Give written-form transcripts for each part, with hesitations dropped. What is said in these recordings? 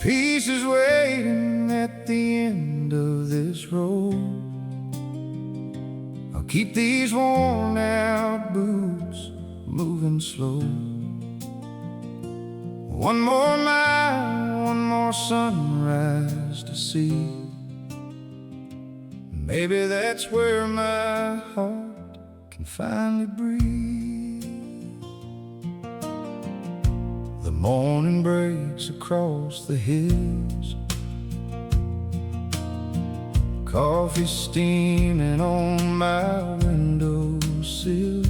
Peace is waiting at the end of this road. I'll keep these worn out boots moving slow. One more mile, one more sunrise to see. Maybe that's where my heart can finally breathe. The morning breaks across the hills, coffee steaming on my windowsill.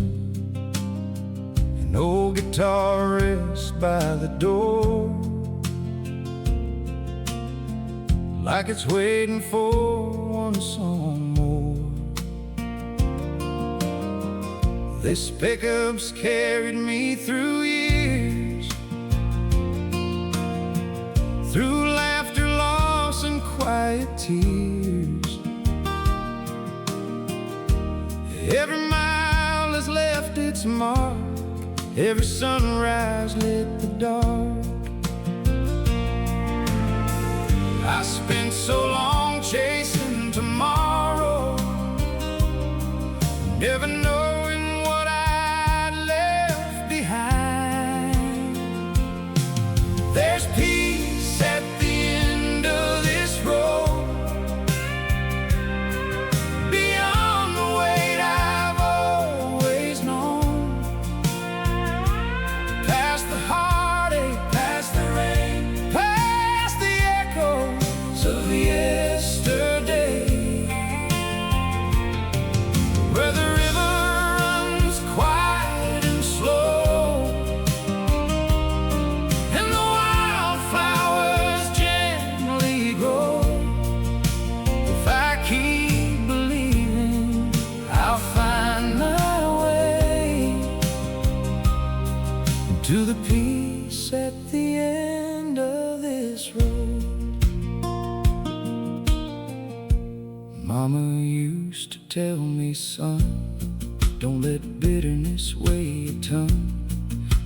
An old guitar rests by the door, like it's waiting for one song more. This pickup's carried me through years, through laughter, loss, and quiet tears. Every mile has left its mark, every sunrise lit the dark. I spent so long chasing tomorrow, never knowing what I'd left behind. There's peace at the end of this road, beyond the weight I've always known. Past the heartache, past the rain, past the echoes of yesterday, where the river runs quiet and slow, and the wildflowers gently grow. If I keep believing, I'll find my way to the peace at the end of this road. Mama used to tell me, son, don't let bitterness weigh your tongue.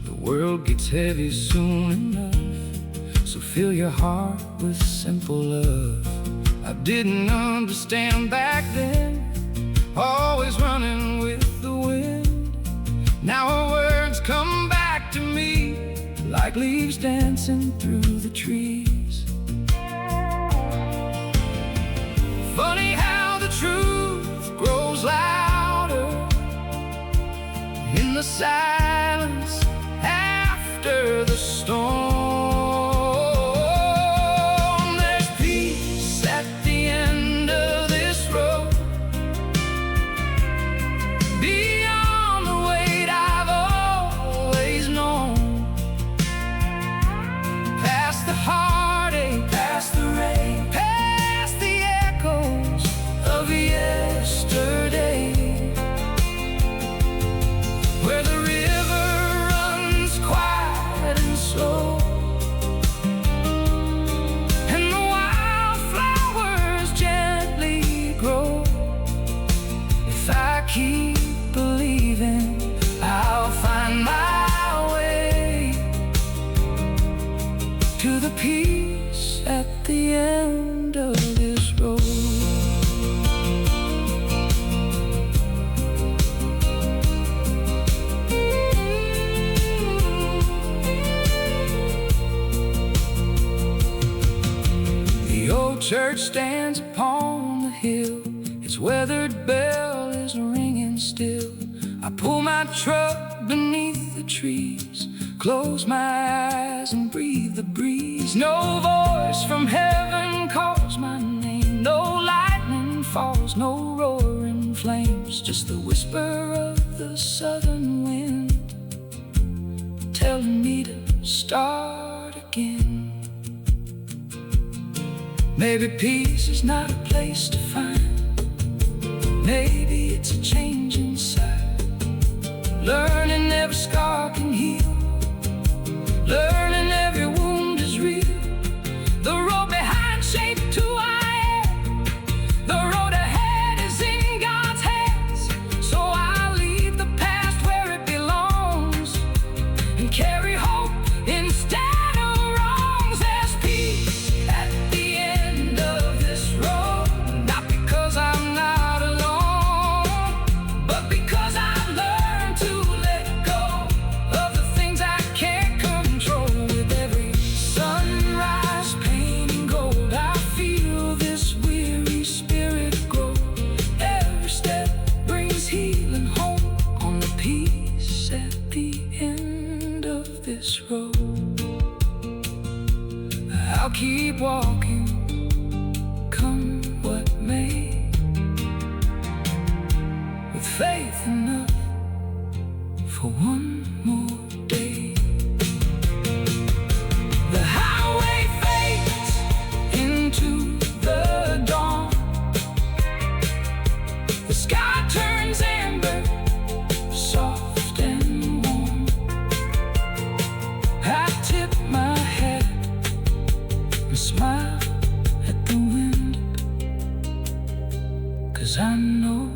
The world gets heavy soon enough, so fill your heart with simple love. I didn't understand back then, always running with the wind. Now her words come back to me like leaves dancing through the trees. Funny how the truth grows louder in the silence after the storm. There's peace at the end of this road, beyond the weight I've always known. Past the heartache, past the rain, past the echoes of yesterday, where the river runs quiet and slow, and the wildflowers gently grow. If I keep believing, I'll find my way to the peace at the end of this road. The old church stands upon the hill, its weathered bell is ringing still. I pull my truck beneath the trees, close my eyes and breathe the breeze. No voice from heaven calls my name, no lightning falls, no roaring flames, just the whisper of the southern wind telling me to start again. Maybe peace is not a place to find, maybe it's a change inside. Learning every scar can heal, learning every wound is real. The road behind shaped who I am, the road ahead is in God's hands. So I leave the past where it belongs and carry hope instead of wrongs. There's peace 'cause I know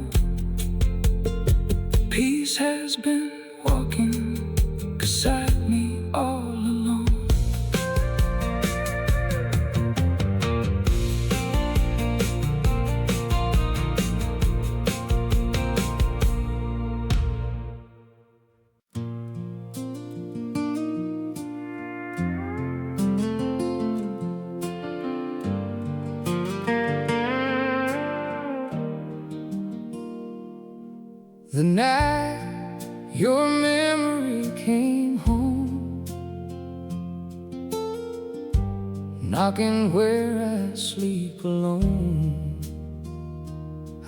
peace has been walking beside me all along. The night your memory came home, knocking where I sleep alone.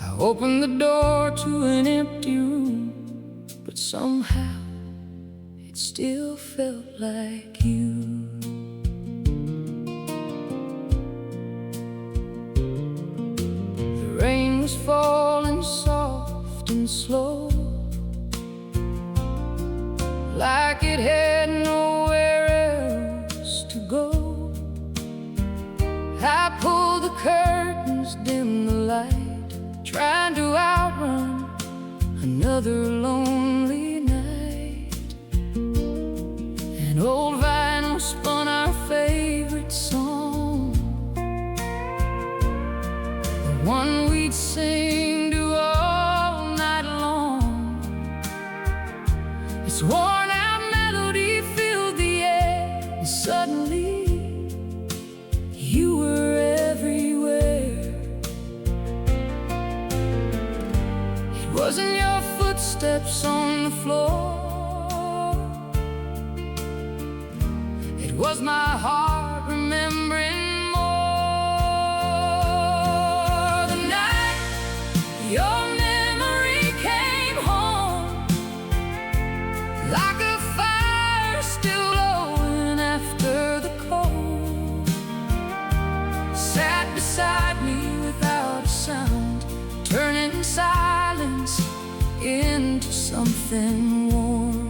I opened the door to an empty room, but somehow it still felt like you. The rain was falling soft and slow, like it had nowhere else to go. I pulled the curtains, dimmed the light, trying to outrun another lonely night. An old vinyl spun our favorite song, the one we'd sing to all night long. It's worn out melody filled the air, and suddenly you were everywhere. It wasn't your footsteps on the floor, it was my heart remembering more. The night your memory came home, like a fire still glowing after the cold, sat beside me without a sound, turning silence into something warm.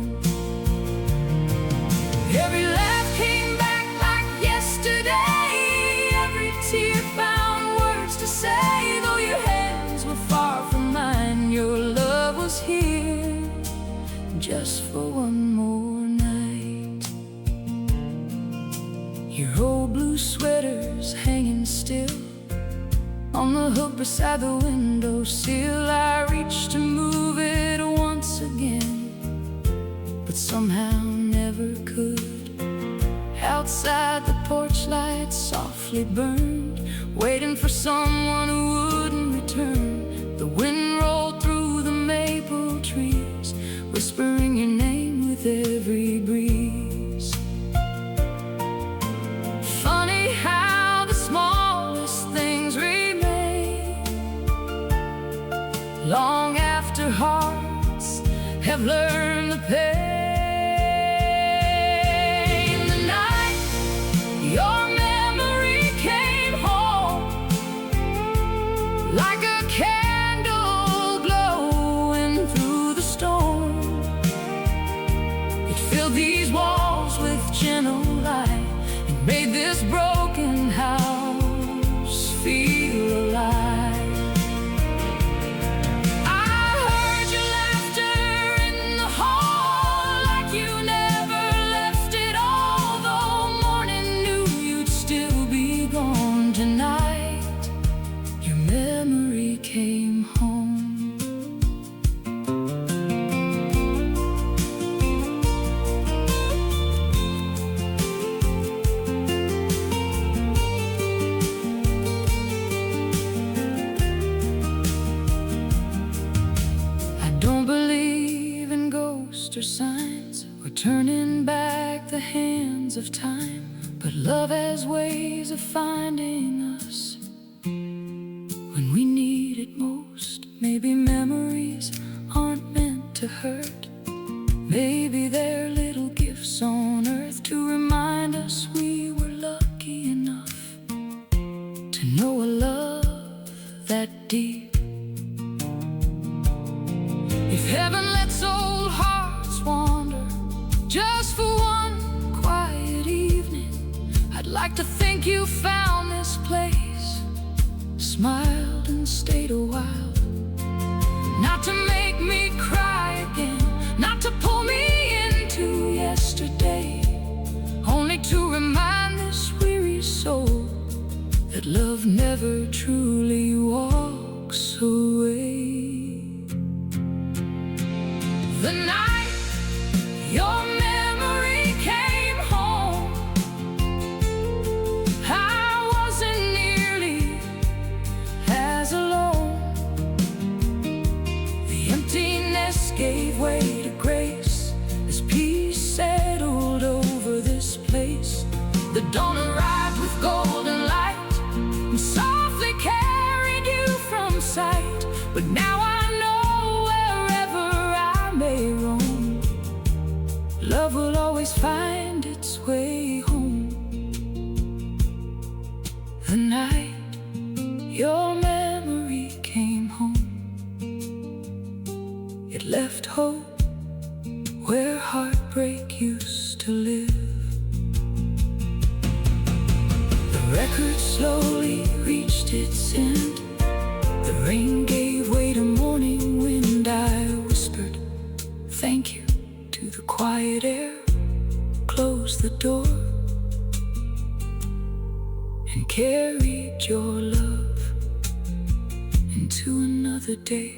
Every laugh came back like yesterday, every tear found words to say. Though your hands were far from mine, your love was here just for one more night. Your old blue sweater's hanging still on the hook beside the windowsill. I reached to move it once again, but somehow never could. Outside the porch light softly burned, waiting for someone who wouldn't return. The wind rolled through the maple trees, whispering your name with every breeze. Funny how the smallest things remain long after hearts have learned the pain. The night your memory came home, like a candle glowing through the storm, it filled these walls with gentle light and made this broken house feel alive. I heard your laughter in the hall, like you never left it all. Though morning knew you'd still be gone tonight, your memory came home. I don't believe in ghosts or signs or turning back the hands of time, but love has ways of finding us when we need it most. Maybe memories aren't meant to hurt, maybe they're little gifts on earth to remind us we were lucky enough to know a love that deep. If heaven lets old hearts wander just for one quiet evening, I'd like to think you found this place, smiled and stayed a while, that love never truly walks away. The night your memory came home, I wasn't nearly as alone. The emptiness gave way to grace as peace settled over this place. The dawn arrived with golden light and softly carried you from sight. But now I know wherever I may roam, love will always find its way home. The night your memory came home, it left hope where heartbreak used to live. The record slowly reached its end. The rain gave way to morning wind. I whispered thank you to the quiet air, closed the door, and carried your love into another day.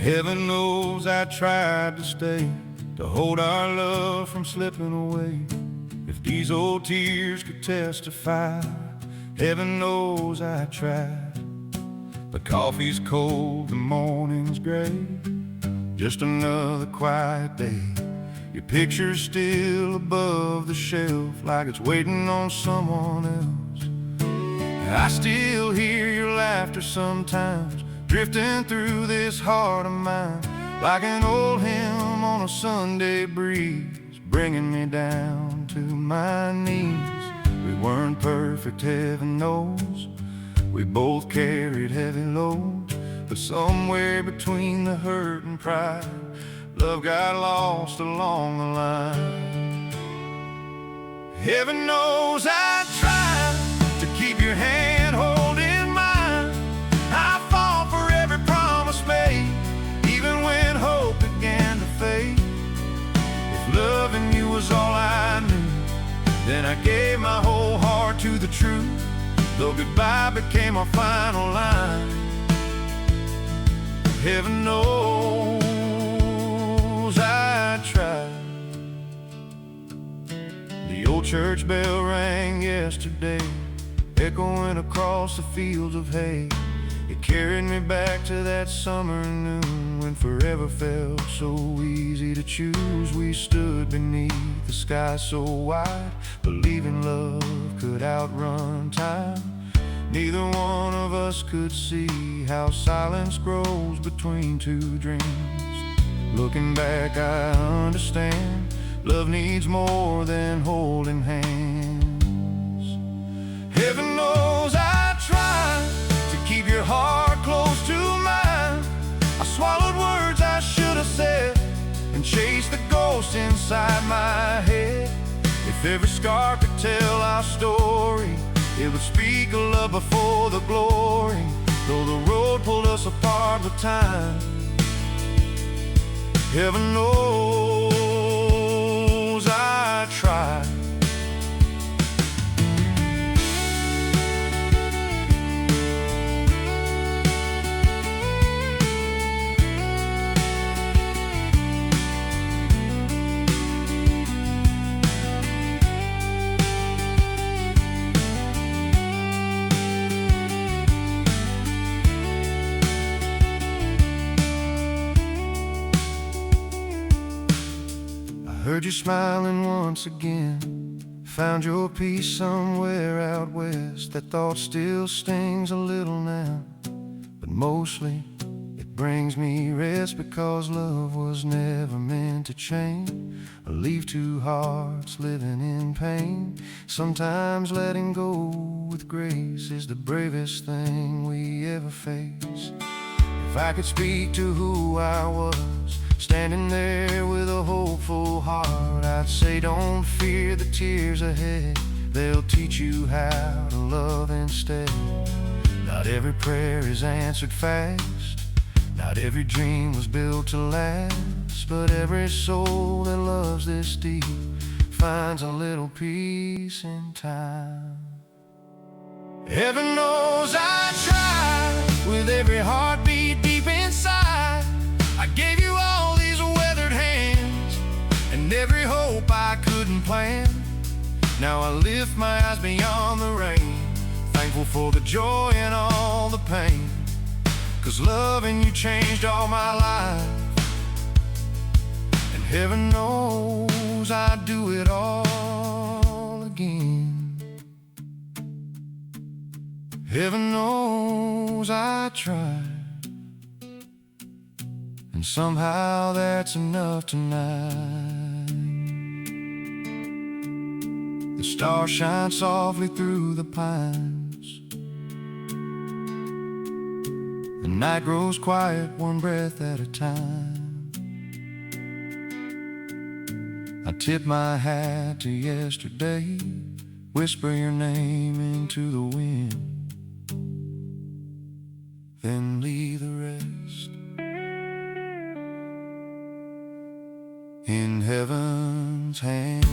Heaven knows I tried to stay, to hold our love from slipping away. If these old tears could testify, heaven knows I tried. The coffee's cold, the morning's gray, just another quiet day. Your picture's still above the shelf, like it's waiting on someone else. I still hear your laughter sometimes, drifting through this heart of mine, like an old hymn on a Sunday breeze, bringing me down to my knees. We weren't perfect, heaven knows. We both carried heavy loads, but somewhere between the hurt and pride, love got lost along the line. Heaven knows I tried to keep your hand holding mine. I fought for every promise made, even when hope began to fade. If loving you was all I knew, then I gave my whole heart to the truth, though goodbye became our final line. Heaven knows I tried. The old church bell rang yesterday, echoing across the fields of hay. It carried me back to that summer noon, when forever felt so easy to choose. We stood beneath the sky so wide, believing love could outrun time. Neither one of us could see how silence grows between two dreams. Looking back, I understand love needs more than holding hands. Heaven knows I tried to keep your heart close to mine. I swallowed words I should have said and chased the ghost inside my head. If every scar could tell our story, it would speak of love before the glory, though the road pulled us apart with time. Heaven knows I tried. Heard you smiling once again, found your peace somewhere out west. That thought still stings a little now, but mostly it brings me rest, because love was never meant to chain or leave two hearts living in pain. Sometimes letting go with grace is the bravest thing we ever face. If I could speak to who I was standing there with a hopeful heart, I'd say don't fear the tears ahead. They'll teach you how to love instead. Not every prayer is answered fast, not every dream was built to last, but every soul that loves this deep finds a little peace in time. Heaven knows I tried with every heartbeat deep inside. I gave you all these weathered hands and every hope I couldn't plan. Now I lift my eyes beyond the rain, thankful for the joy and all the pain, 'cause loving you changed all my life. And heaven knows I'd do it all again. Heaven knows I tried, and somehow that's enough tonight. The stars shine softly through the pines. The night grows quiet, one breath at a time. I tip my hat to yesterday, whisper your name into the wind, then leave the rest in heaven's hand.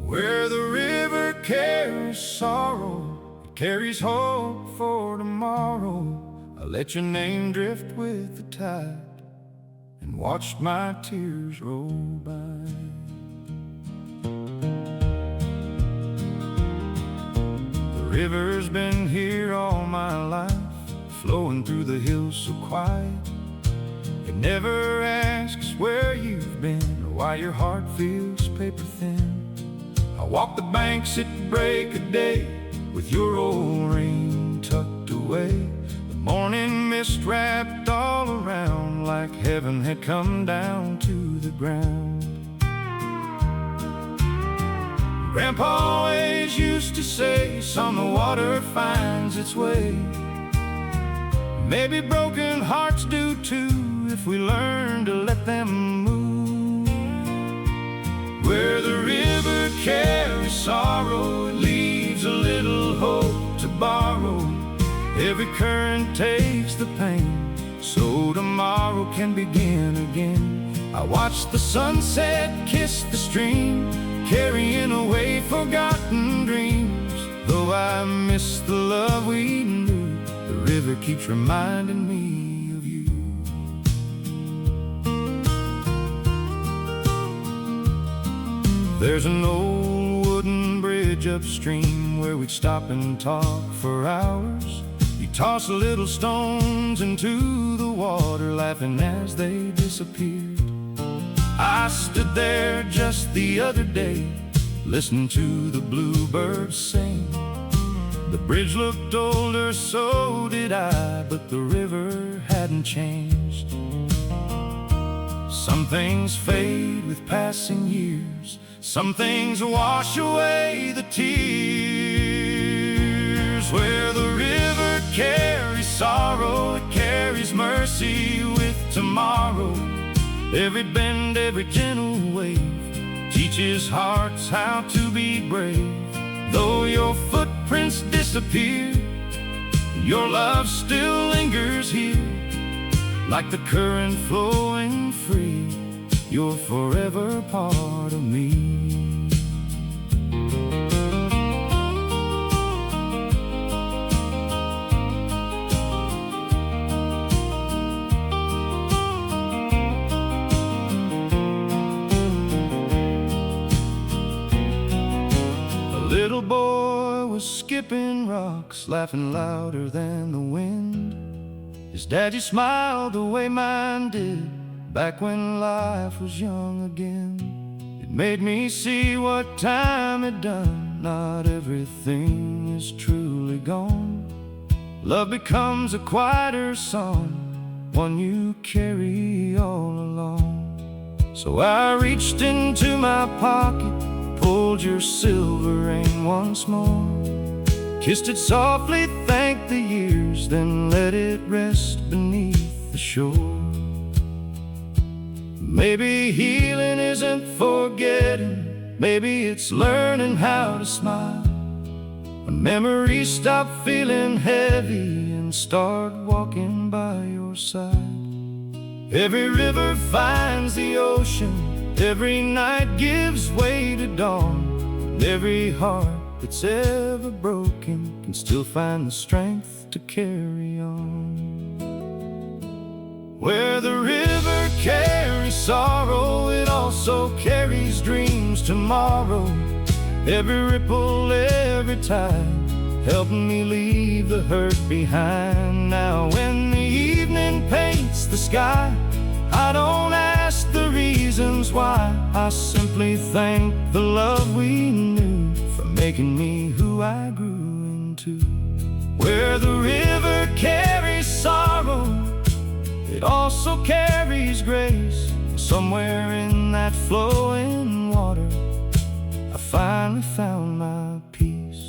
Where the river carries sorrow, it carries hope for tomorrow. I let your name drift with the tide and watched my tears roll by. The river's been here all my life, flowing through the hills so quiet. It never asks where you've been or why your heart feels paper thin. I walk the banks at break of day with your old ring tucked away. The morning mist wrapped all around like heaven had come down to the ground. Grandpa always used to say, son, the water finds its way. Maybe broken hearts do too if we learn to let them move. Where the river carries sorrow, it leaves a little hope to borrow. Every current takes the pain, so tomorrow can begin again. I watch the sunset kiss the stream, carrying away forgotten dreams. Though I miss the love we knew, the river keeps reminding me of you. There's an old wooden bridge upstream where we'd stop and talk for hours. You toss little stones into the water, laughing as they disappeared. I stood there just the other day, listening to the bluebirds sing. The bridge looked older, so did I, but the river hadn't changed. Some things fade with passing years, some things wash away the tears. Where the river carries sorrow, it carries mercy with tomorrow. Every bend, every gentle wave teaches hearts how to be brave. Though your footprints disappear, your love still lingers here. Like the current flowing free, you're forever part of me. A little boy was skipping rock rocks, laughing louder than the wind. His daddy smiled the way mine did, back when life was young again. It made me see what time had done. Not everything is truly gone. Love becomes a quieter song, one you carry all along. So I reached into my pocket, pulled your silver ring once more, kissed it softly, thanked the years, then let it rest beneath the shore. Maybe healing isn't forgetting, maybe it's learning how to smile. When memories stop feeling heavy and start walking by your side. Every river finds the ocean, every night gives way to dawn, and every heart that's ever broken can still find the strength to carry on. Where the river carries sorrow, it also carries dreams tomorrow. Every ripple, every tide, helping me leave the hurt behind. Now when the evening paints the sky, I don't ask the reasons why. I simply thank the love we knew for making me who I grew into. Where the river carries sorrow, it also carries grace. Somewhere in that flowing water, I finally found my peace.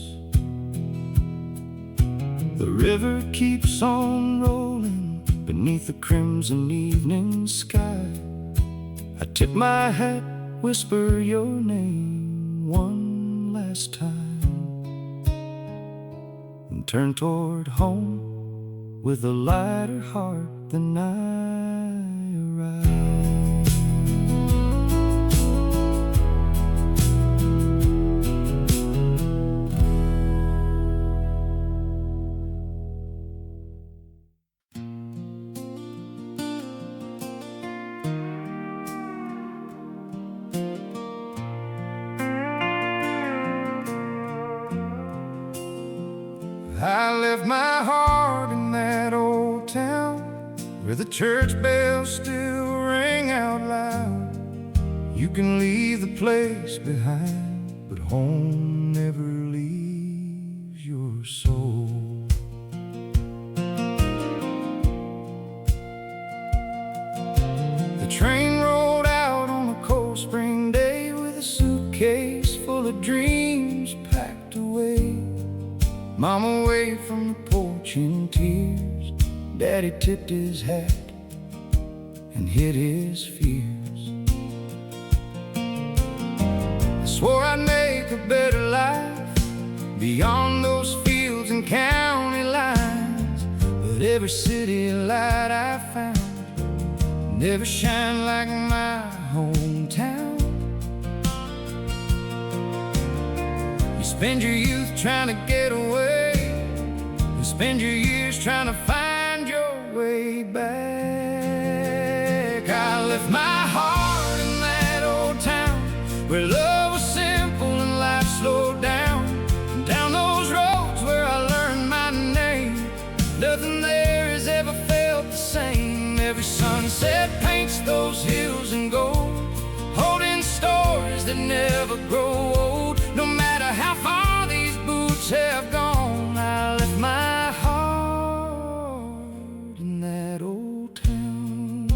The river keeps on rolling beneath the crimson evening sky. I tip my hat, whisper your name one last time, and turn toward home with a lighter heart than I arrived. I left my heart in that old town where the church bells still ring out loud. You can leave the place behind, but home never leaves your soul. The train rolled out on a cold spring day with a suitcase full of dreams packed away. Mom away from the porch in tears, Daddy tipped his hat and hid his fears. I swore I'd make a better life beyond those fields and county lines, but every city light I found never shined like my hometown. You spend your youth trying to get away, you spend your years trying to find your way back. I left my heart in that old town where love was simple and life slowed down. And down those roads where I learned my name, nothing there has ever felt the same. Every sunset paints those hills in gold, holding stories that never grow old. No matter how far these boots have gone, I left my heart in that old town.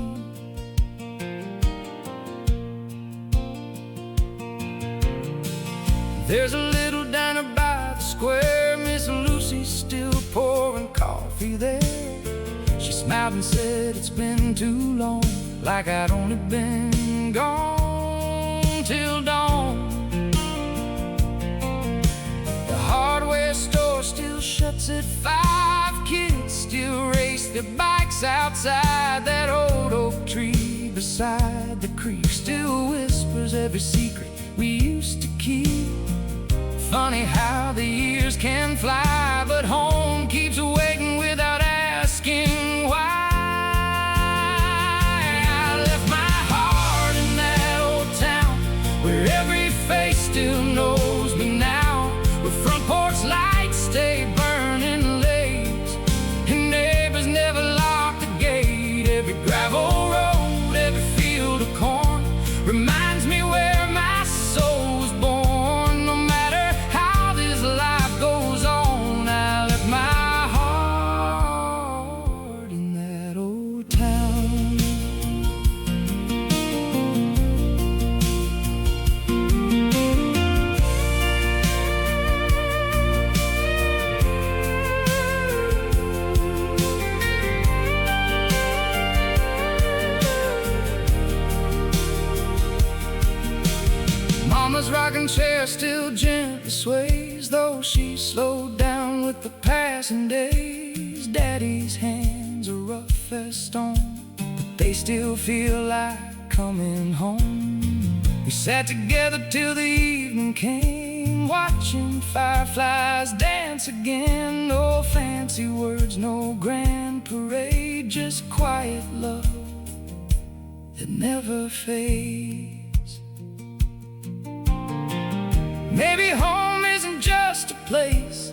There's a little diner by the square, Miss Lucy's still pouring coffee there. She smiled and said it's been too long, like I'd only been gone till dawn. The hardware store still shuts at 5. Kids still race their bikes outside. That old oak tree beside the creek still whispers every secret we used to keep. Funny how the years can fly, but home keeps waiting without asking why. I left my heart in that old town where every face still knows me now, where front porch lights stay burning reclining chair still gently sways, though she slowed down with the passing days. Daddy's hands are rough as stone, but they still feel like coming home. We sat together till the evening came, watching fireflies dance again. No fancy words, no grand parade, just quiet love that never fades. Maybe home isn't just a place,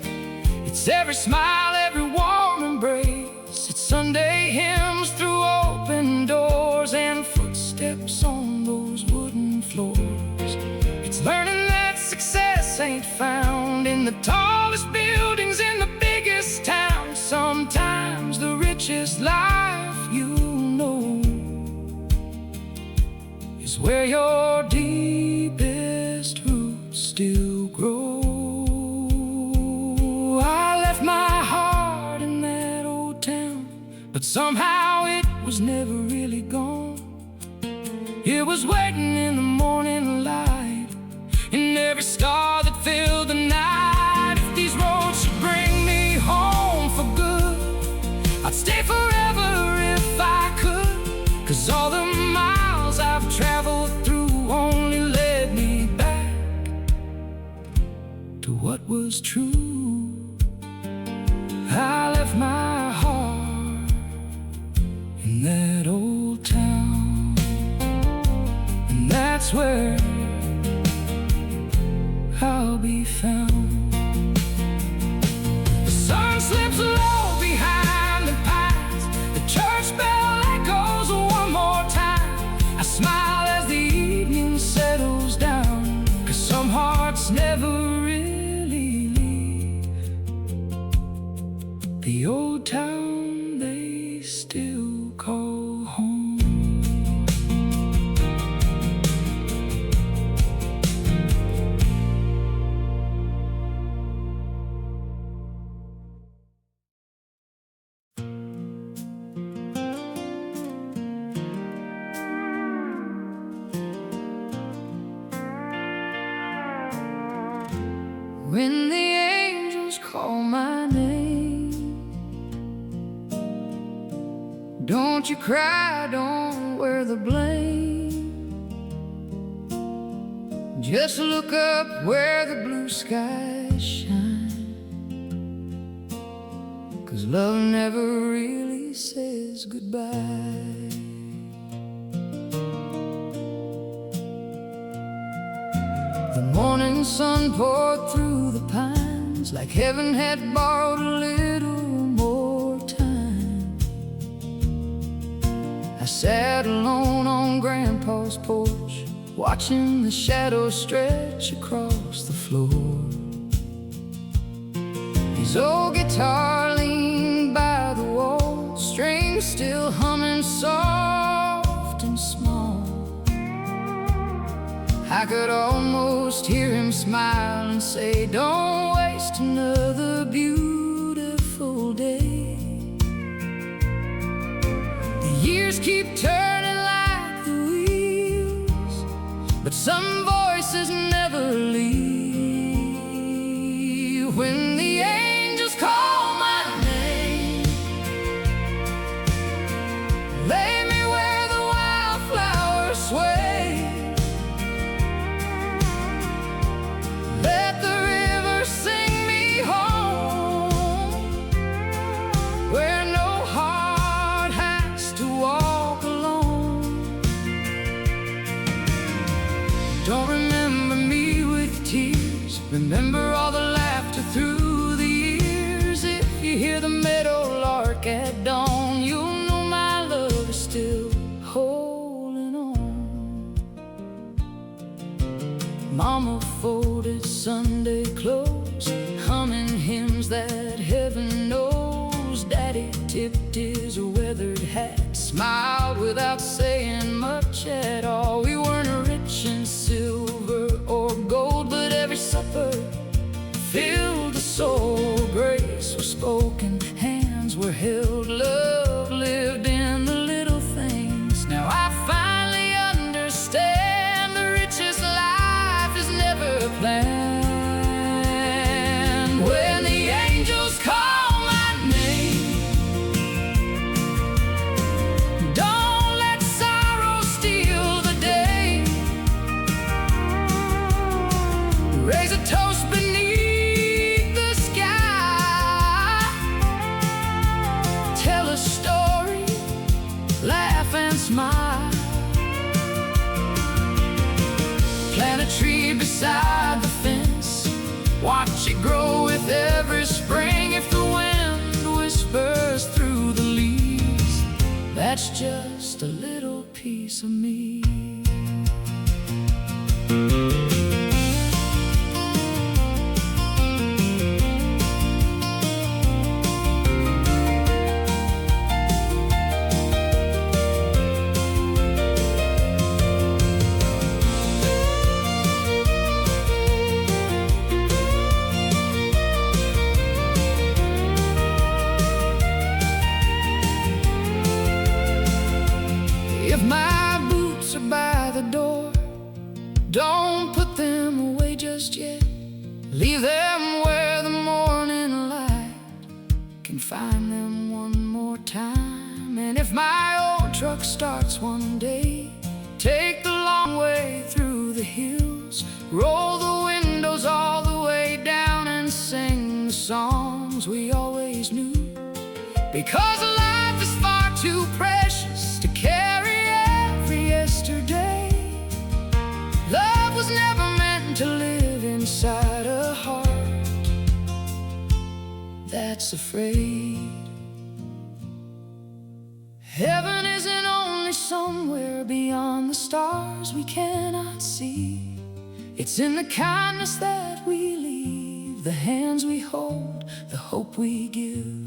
it's every smile, every warm embrace. It's Sunday hymns through open doors and footsteps on those wooden floors. It's learning that success ain't found in the tallest buildings in the biggest towns. Sometimes the richest life you know is where your deepest roots still grow. I left my heart in that old town, but somehow it was never really gone. It was waiting in the morning light, in every star that filled the night. If these roads should bring me home for good, I'd stay forever if I could. 'Cause all the miles I've traveled through only led me back to what was true. I left my heart in that old town, and that's where I'll be found. The sun slips low behind the pines, the church bell echoes one more time. I smile as the evening settles down, 'cause some hearts never really leave the old town they still call home. When the angels call my name, don't you cry, don't wear the blame. Just look up where the blue skies shine, 'cause love never really says goodbye. The morning sun poured through the pines, like heaven had borrowed a little more time. I sat alone on Grandpa's porch, watching the shadows stretch across the floor. His old guitar leaned by the wall, strings still humming soft and small. I could almost hear him smile and say, don't waste another beautiful day. The years keep turning like the wheels, but some voices never leave. When the angels call my name, lay me where the wildflowers sway. Let the river sing me home, where no heart has to walk alone. Don't remember me with tears, remember all the laughter through the years. If you hear the meadowlark at dawn, you'll know my love is still holding on. Mama folded Sunday clothes, humming hymns that heaven knows. Daddy tipped his weathered hat, smiled without saying much at all. We weren't rich in silver or gold, but every supper filled the soul. Grace was spoken, hands were held, love lived in the little things. Now I finally understand the richest life is never That's just a little piece of me. If my boots are by the door, don't put them away just yet. Leave them where the morning light can find them one more time. And if my old truck starts one day, take the long way through the hills, roll the windows all the way down, and sing the songs we always knew. Because life is far too precious to carry every yesterday. Love was never meant to live inside a heart that's afraid. Heaven isn't only somewhere beyond the stars we cannot see. It's in the kindness that we leave, the hands we hold, the hope we give.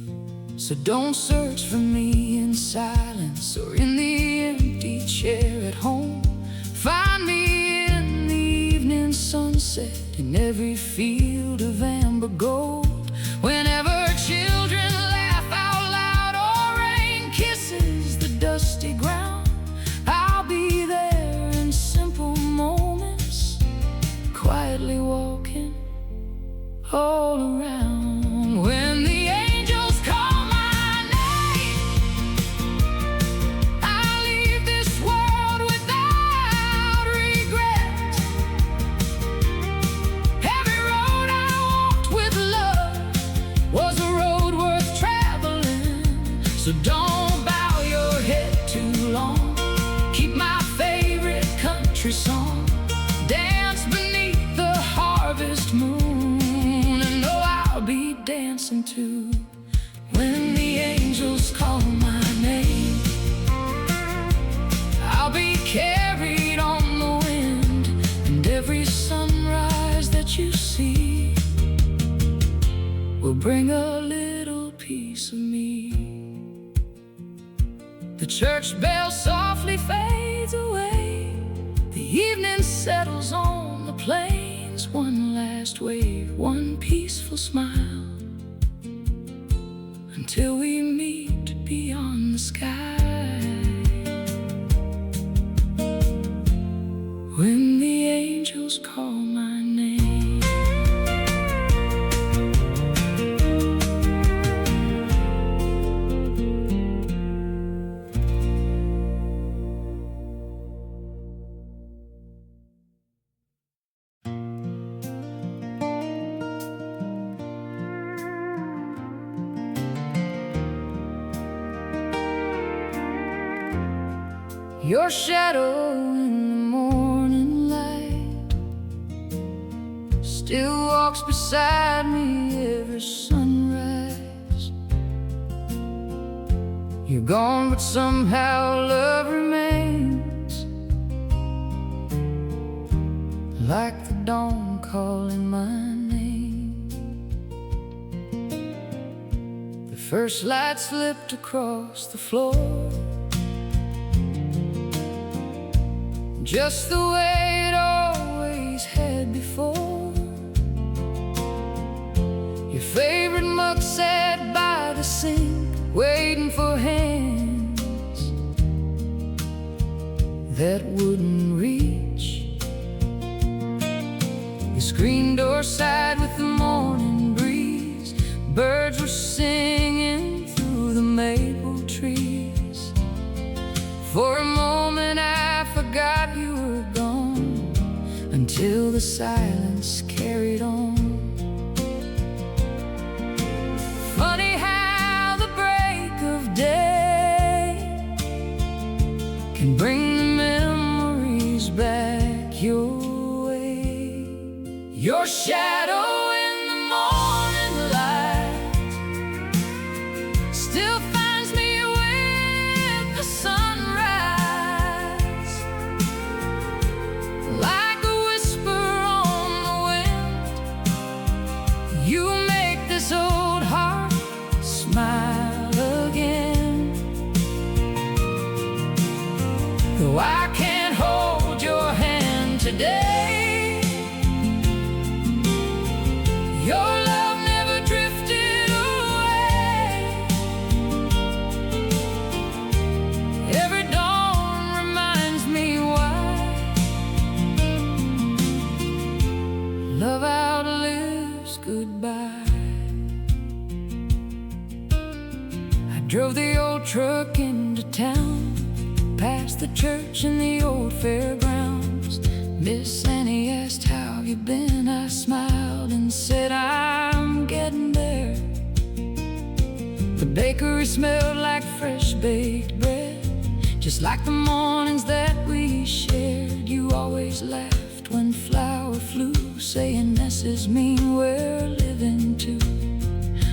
So don't search for me in silence or in the empty chair at home. Find me in the evening sunset, in every field of amber gold. Whenever children laugh out loud or rain kisses the dusty ground, I'll be there in simple moments, quietly walking all around. When the angels call my name, I leave this world without regret. Every road I walked with love was a road worth traveling. So don't bow your head too long. Keep my favorite country song. Dance beneath the harvest moon, and know I'll be dancing too when the angels call my name. I'll be carried on the wind, and every sunrise that you see will bring a little piece of me. The church bell softly fades away, the evening settles on the plains. One last wave, one peaceful smile, until we meet beyond the sky. When the angels call my name. Your shadow in the morning light still walks beside me every sunrise. You're gone, but somehow love remains, like the dawn calling my name. The first light slipped across the floor, just the way it always had before. Your favorite mug sat by the sink, waiting for hands that wouldn't reach. The screen door sighed with the morning breeze. Birds were singing through the maple trees. For a moment I forgot you were gone, until the silence carried on. Funny how the break of day can bring the memories back your way. Your shadow in the morning light still finds me with the Though I can't hold your hand today, your love never drifted away. Every dawn reminds me why love outlives goodbye. I drove the old truck into town, past the church and the old fairgrounds. Miss Annie asked, "How you been?" I smiled and said, "I'm getting there." The bakery smelled like fresh baked bread, just like the mornings that we shared. You always laughed when flour flew, saying messes mean we're living too.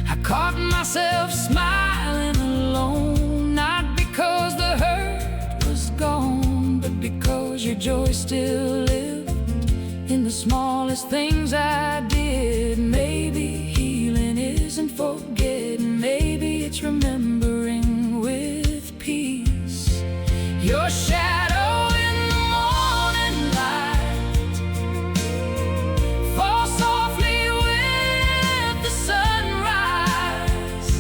I caught myself smiling alone, not because the hurt was gone, but because your joy still lived in the smallest things I did. Maybe healing isn't forgetting, maybe it's remembering with peace. Your shadow in the morning light falls softly with the sunrise.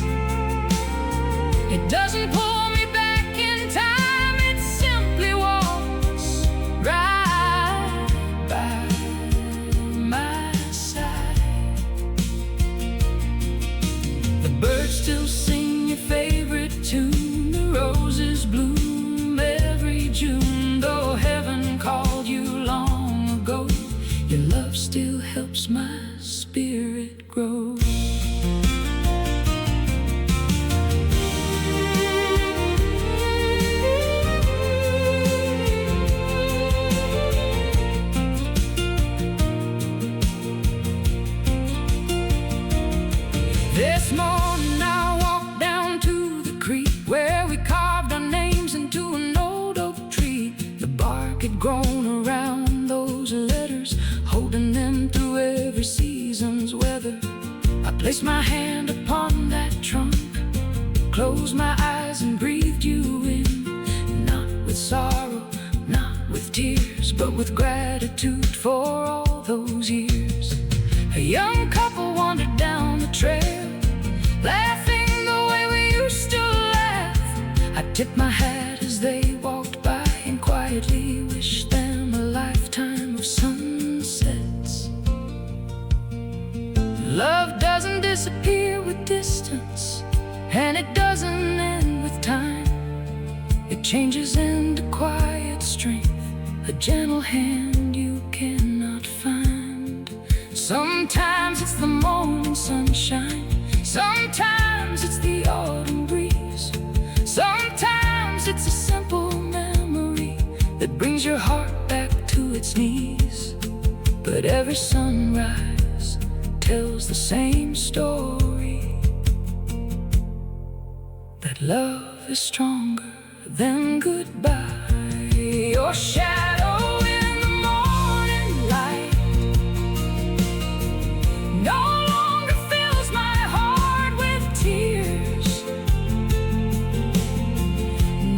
It doesn't pull me back in time, it simply walks right by my side. The birds still sing your favorite tune, the roses bloom every June. Though heaven called you long ago, your love still helps my spirit grow. This morning I walked down to the creek where we carved our names into an old oak tree. The bark had grown around those letters, holding them through every season's weather. I placed my hand upon that trunk, closed my eyes and breathed you in. Not with sorrow, not with tears, but with gratitude for all those years. A young couple wandered down the trail, laughing the way we used to laugh. I tipped my hat as they walked by and quietly wished them a lifetime of sunsets. Love doesn't disappear with distance, and it doesn't end with time. It changes into quiet strength, a gentle hand you cannot find. Sometimes it's the morning sunshine, sometimes it's the autumn breeze, sometimes it's a simple memory that brings your heart back to its knees. But every sunrise tells the same story, that love is stronger than goodbye. Your shadow in the morning light no longer fills my heart with tears.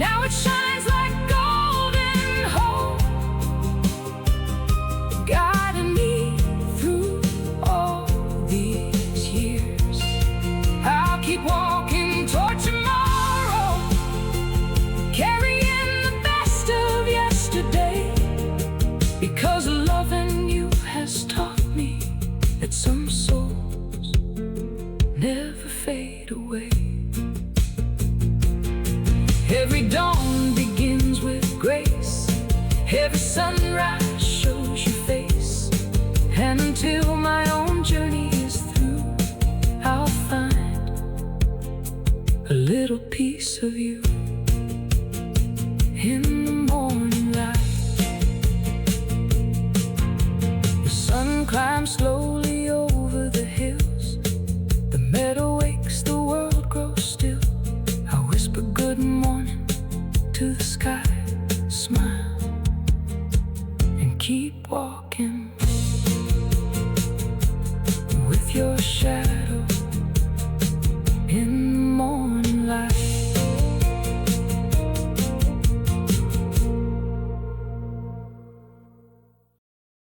Now it shines like golden hope, guiding me through all these years. I'll keep walking toward tomorrow, carrying the best of yesterday, because loving you has taught me that some souls never fade away. Every dawn begins with grace, every sunrise shows your face, and until my own journey is through, I'll find a little piece of you in the morning light. The sun climbs slowly over the hills, the meadow wakes, the world grows still. I whisper good morning to the sky, smile and keep walking with your shadow.